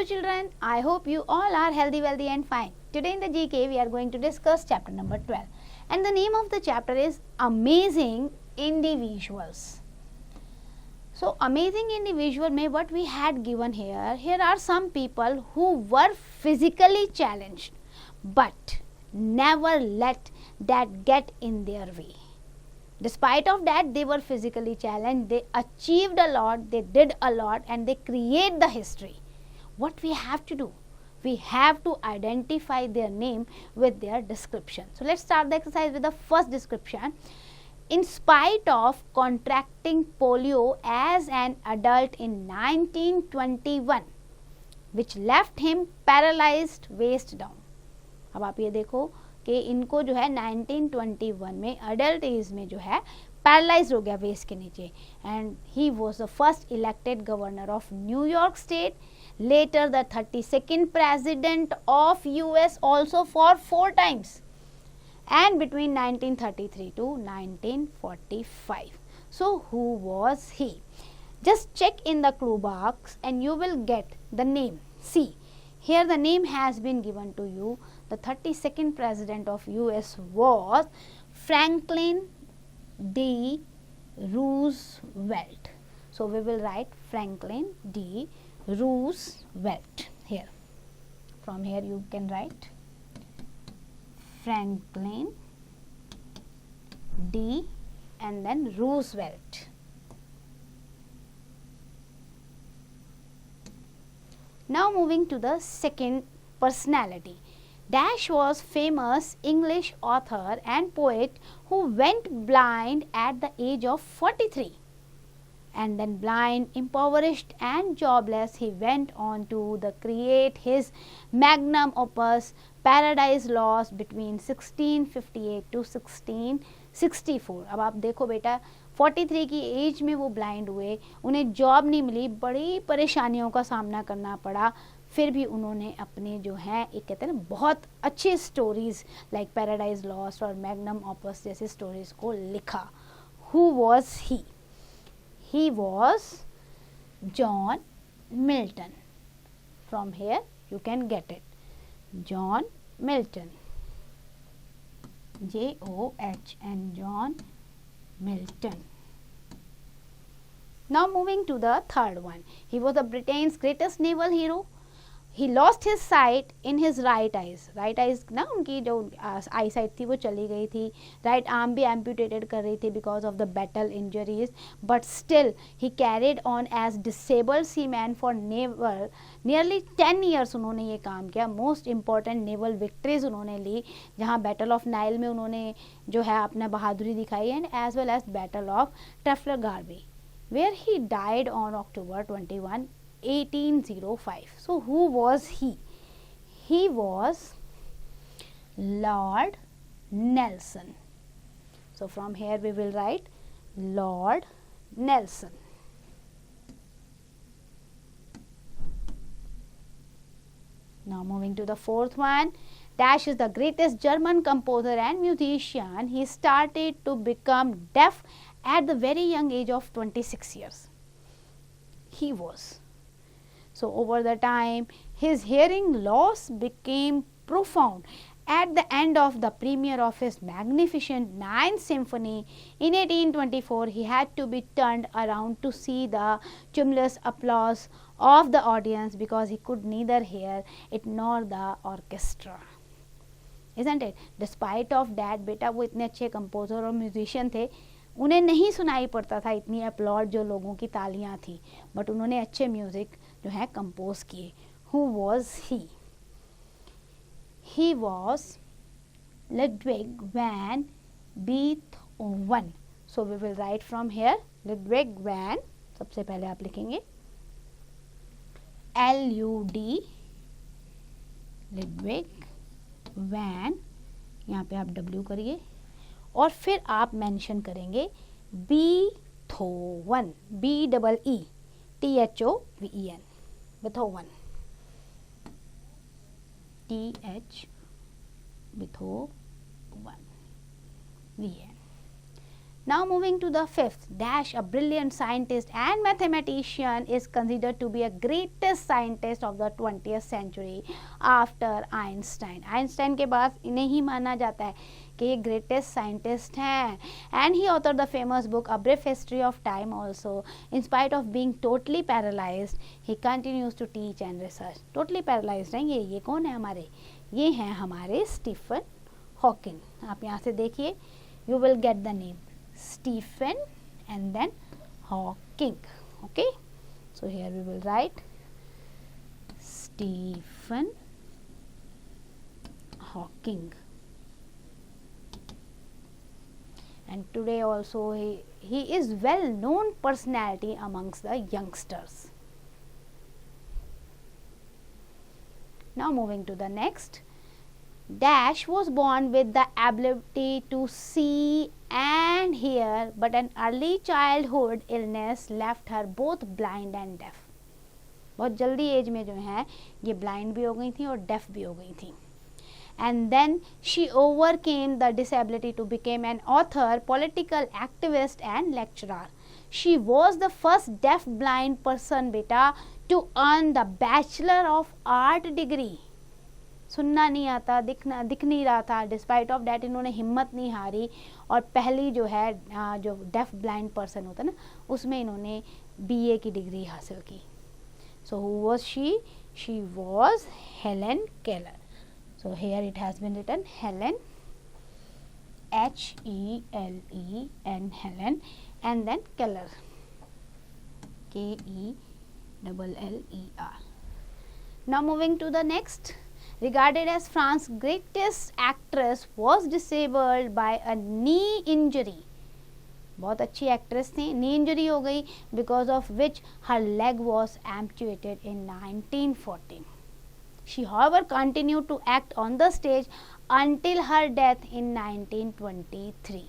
children, I hope you all are healthy, wealthy and fine. Today in the GK we are going to discuss chapter number 12 and the name of the chapter is Amazing Individuals. So amazing individual में what we had given here are some people who were physically challenged but never let that get in their way. Despite of that, they were physically challenged, they achieved a lot, they did a lot and they create the history. What we have to do? We have to identify their name with their description. So let's start the exercise with the first description. In spite of contracting polio as an adult in 1921, which left him paralyzed waist down. अब आप ये देखो कि इनको जो है 1921 में adult age में जो है पैरालाइज हो गया वेस्ट के नीचे and he was the first elected governor of New York state, later the 32nd president of US also for 4 times and between 1933 to 1945. So who was he? Just check in the clue box and you will get the name. See, here the name has been given to you. The 32nd president of US was Franklin D. Roosevelt. So we will write Franklin D. Roosevelt here. From here you can write Franklin D. and then Roosevelt. Now moving to the second personality. Dash was famous English author and poet who went blind at the age of 43. And then blind, impoverished and jobless, he went on to create his magnum opus Paradise Lost between 1658 to 1664. अब आप देखो बेटा 43 की as में वो blind हुए, उन्हें job नहीं मिली, बड़ी परेशानियों का सामना करना पड़ा, फिर भी उन्होंने अपने जो हैं एक कहते हैं ना बहुत अच्छी स्टोरीज लाइक पैराडाइज लॉस्ट और मैग्नम ऑपस जैसी स्टोरीज को लिखा. Who was he? He was John Milton. From here you can get it. John Milton. J-O-H-N. John Milton. Now moving to the third one. He was the Britain's greatest naval hero. He lost his sight in his right eyes. Right eyes ना उनकी जो आई site थी वो चली गई थी. Right arm भी amputated कर रही थी because of the battle injuries. But still he carried on as disabled seaman for naval. Nearly 10 years उन्होंने ये काम किया. Most important naval victories उन्होंने ली, जहाँ Battle of Nile में उन्होंने जो है अपना बहादुरी दिखाई and as well as Battle of Trafalgar Bay, where he died on October 21, 1805. So who was he? He was Lord Nelson. So from here we will write Lord Nelson. Now moving to the fourth one. Dash is the greatest German composer and musician. He started to become deaf at the very young age of 26 years. He was. So over the time his hearing loss became profound. At the end of the premiere of his magnificent Ninth Symphony in 1824, he had to be turned around to see the tumultuous applause of the audience because he could neither hear it nor the orchestra. Isn't it? Despite of that, बेटा वो इतने अच्छे composer और musician थे, उन्हें नहीं सुनाई पड़ता था इतनी अपलॉड जो लोगों की तालियां थी, बट उन्होंने अच्छे म्यूजिक जो है कंपोज किए. Who was he? He was Ludwig van Beethoven. So we will write from here Ludwig van. सबसे पहले आप लिखेंगे LUD Ludwig van, यहाँ पे आप W करिए और फिर आप मेंशन करेंगे Beethoven, BEETHOVEN, Beethoven, Beethoven, VN. Now moving to the fifth, Dash, a brilliant scientist and mathematician, is considered to be a greatest scientist of the 20th century after Einstein. Einstein के बाद इन्हें ही माना जाता है कि ये greatest scientist हैं. And he authored the famous book A Brief History of Time also. In spite of being totally paralyzed, he continues to teach and research. Totally paralyzed हैं ये कौन है हमारे? ये हैं हमारे स्टीफन हॉकिंग. आप यहाँ से देखिए, you will get the name Stephen and then Hawking. Okay, so here we will write Stephen Hawking. And today also he is well known personality amongst the youngsters. Now moving to the next. Dash was born with the ability to see and hear, but an early childhood illness left her both blind and deaf. बहुत जल्दी as में जो है ये blind भी हो गई थी और डेफ भी हो गई थी. And then she overcame the disability to become an author, political activist and lecturer. She was the first deaf blind person बेटा to earn the Bachelor of Art degree. सुनना नहीं आता, दिख नहीं रहा था, डिस्पाइट ऑफ डैट इन्होंने हिम्मत नहीं हारी और पहली जो है जो डेफ ब्लाइंड पर्सन होता है ना उसमें इन्होंने बीए की डिग्री हासिल की. So who was she? She was Helen Keller. So here it has been written Helen, HELEN, Helen, and then Keller, KELLER. Now moving to the next. Regarded as France's greatest actress, was disabled by a knee injury. बहुत अच्छी actress थी, knee injury हो गई, because of which her leg was amputated in 1914. She however continued to act on the stage until her death in 1923.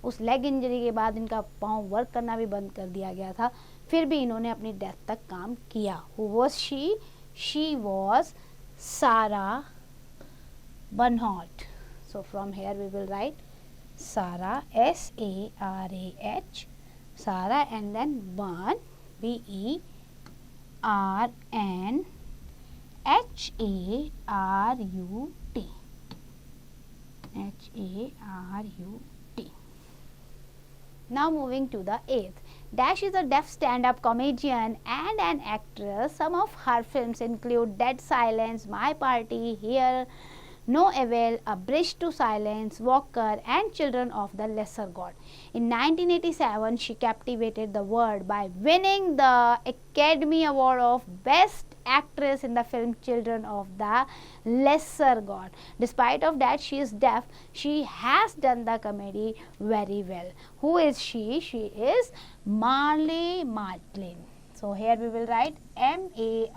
उस leg injury के बाद इनका पाँव वर्क करना भी बंद कर दिया गया था, फिर भी इन्होंने अपनी डेथ तक काम किया. Who was she? She was Sarah Bernhardt. So from here we will write Sarah, SARAH, Sarah, and then Bern, BERNHARUT, HARUT. Now moving to the eighth. Dash is a deaf stand-up comedian and an actress. Some of her films include Dead Silence, My Party, Here, No Avail, A Bridge to Silence, Walker, and Children of the Lesser God. In 1987, she captivated the world by winning the Academy Award of Best Actress in the film Children of the Lesser God. Despite of that, she is deaf. She has done the comedy very well. Who is she? She is Marlee Matlin. So here we will write MARLEE,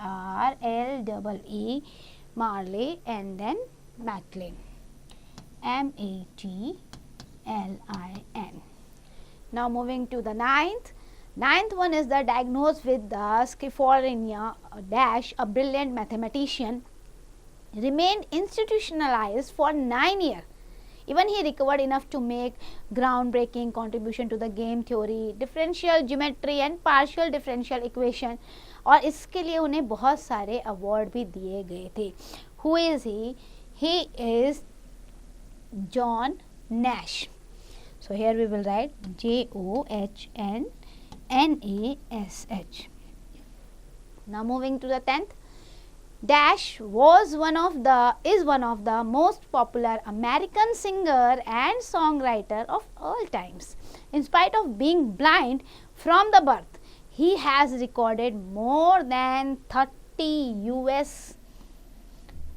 Marlee, and then Matlin, MATLIN. Now moving to the ninth. Ninth one is the diagnosed with the schizophrenia. Dash, a brilliant mathematician, remained institutionalized for 9 years. Even he recovered enough to make groundbreaking contribution to the game theory, differential geometry and partial differential equation. और इसके लिए उन्हें बहुत सारे award भी दिए गए थे. Who is he? He is John Nash. So here we will write JOHNNASH. Now moving to the 10th. Dash is one of the most popular American singer and songwriter of all times. In spite of being blind from the birth, he has recorded more than 30 US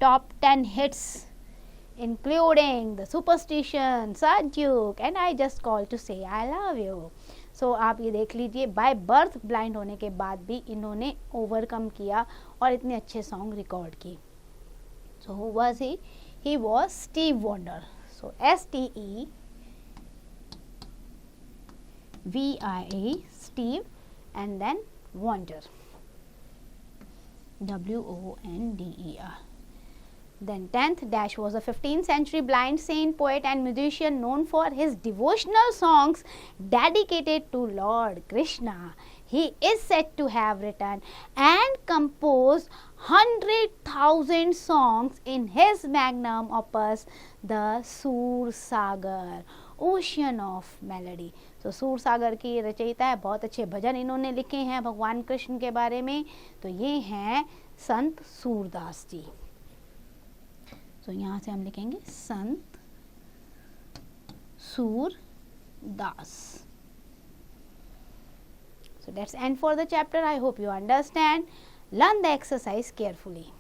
top 10 hits, including The Superstition, Sadyuk, and I Just Called to Say I Love You. So आप ये देख लीजिए, by birth blind होने के बाद भी इन्होंने overcome किया और इतने अच्छे सॉन्ग रिकॉर्ड की. So who was he? He was Stevie Wonder. So STEVIE, Stevie, and then Wonder, WONDER. Then 10th, Dash was a 15th century blind saint, poet and musician known for his devotional songs dedicated to Lord Krishna. He is said to have written and composed 100,000 songs in his magnum opus, the Sur Sagar, Ocean of Melody. तो सूर सागर की रचयिता है, बहुत अच्छे भजन इन्होंने लिखे हैं भगवान कृष्ण के बारे में. तो ये हैं संत सूरदास जी. तो यहाँ से हम लिखेंगे संत Surdas. So that's end for the chapter. I hope you understand. Learn the exercise carefully.